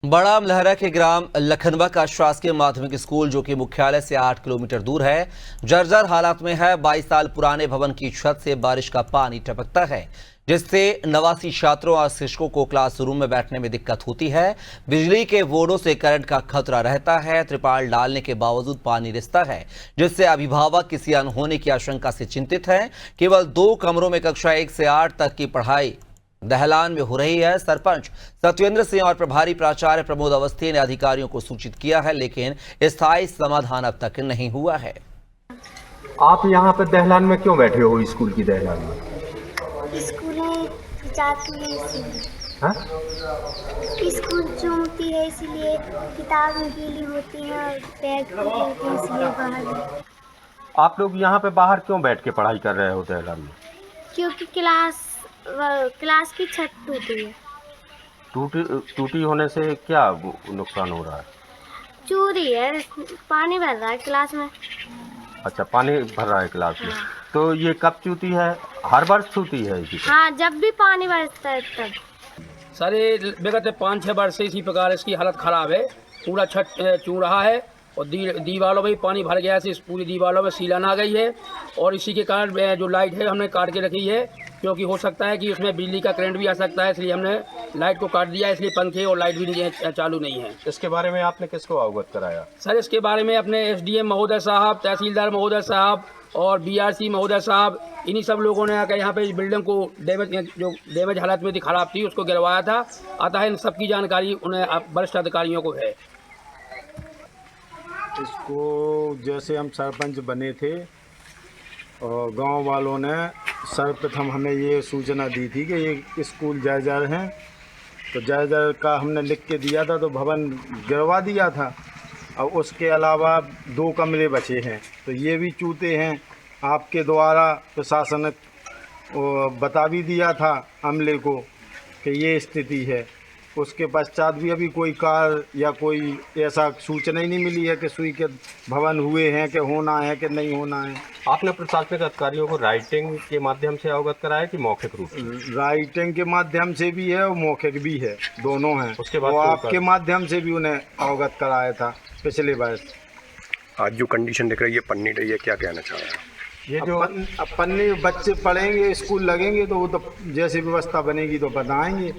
बड़ा अमलहरा के ग्राम लखनवा का शासकीय माध्यमिक स्कूल जो कि मुख्यालय से 8 किलोमीटर दूर है, जर्जर हालात में है। 22 साल पुराने भवन की छत से बारिश का पानी टपकता है, जिससे 89 छात्रों और शिक्षकों को क्लासरूम में बैठने में दिक्कत होती है। बिजली के बोर्डों से करंट का खतरा रहता है। त्रिपाल डालने के बावजूद पानी रिसता है, जिससे अभिभावक किसी अनहोनी की आशंका से चिंतित हैं। केवल 2 कमरों में कक्षा 1 से 8 तक की पढ़ाई दहलान में हो रही है। सरपंच सत्येंद्र सिंह और प्रभारी प्राचार्य प्रमोद अवस्थी ने अधिकारियों को सूचित किया है, लेकिन स्थायी समाधान अब तक नहीं हुआ है। आप यहाँ पर दहलान में क्यों बैठे हो? स्कूल की दहलान में स्कूल जाती है इसलिए। हाँ? स्कूल चूमती है इसलिए, किताबें गीली होती हैं और बैग गीले होते हैं इसलिए बाहर। आप लोग यहाँ पे बाहर क्यों बैठ के पढ़ाई कर रहे हो दहलान में? क्योंकि क्लास की छत टूटी है। टूटी होने से क्या नुकसान हो रहा है? चोरी है, पानी भर रहा है क्लास में। अच्छा, पानी भर रहा है क्लास में। हाँ। तो ये कब चूती है? हर बार चूती है इसी पे? हाँ, जब भी पानी बरसता है तब। सर ये विगत 5-6 वर्ष से इसी प्रकार इसकी हालत ख़राब है। पूरा छत चूड़ रहा है और दीवारों में भी पानी भर गया है। इस पूरी दीवारों में सीलन आ गई है और इसी के कारण जो लाइट है हमने काट के रखी है, क्योंकि हो सकता है कि उसमें बिजली का करंट भी आ सकता है, इसलिए हमने लाइट को काट दिया। इसलिए पंखे और लाइट भी चालू नहीं है। इसके बारे में आपने किसको अवगत कराया? सर इसके बारे में अपने SDM महोदय साहब, तहसीलदार महोदय साहब और BRC महोदय साहब, इन्हीं सब लोगों ने आकर यहाँ पे इस बिल्डिंग को डैमेज हालत में थी, खराब थी, उसको गिरवाया था। अतः इन सबकी जानकारी उन्हें वरिष्ठ अधिकारियों को है। इसको जैसे हम सरपंच बने थे और गांव वालों ने सर्वप्रथम हमें ये सूचना दी थी कि ये स्कूल जर्जर हैं, तो जर्जर का हमने लिख के दिया था, तो भवन गिरवा दिया था। और उसके अलावा 2 कमरे बचे हैं, तो ये भी चूते हैं। आपके द्वारा प्रशासन बता भी दिया था अमले को कि ये स्थिति है। उसके पश्चात भी अभी कोई कार्य या कोई ऐसा सूचना ही नहीं मिली है कि सुई के भवन हुए हैं, कि होना है कि नहीं होना है। आपने प्रशासनिक अधिकारियों को राइटिंग के माध्यम से अवगत कराया कि मौखिक रूप से? राइटिंग के माध्यम से भी है और मौखिक भी है, दोनों हैं। उसके बाद वो आपके माध्यम से भी उन्हें अवगत कराया था पिछले वर्ष। आज जो कंडीशन दिख रही है पन्नी रही है, क्या कहना चाह रहे हैं? ये जो पन्नी बच्चे पढ़ेंगे, स्कूल लगेंगे, तो वो तो जैसी व्यवस्था बनेगी तो बताएंगे।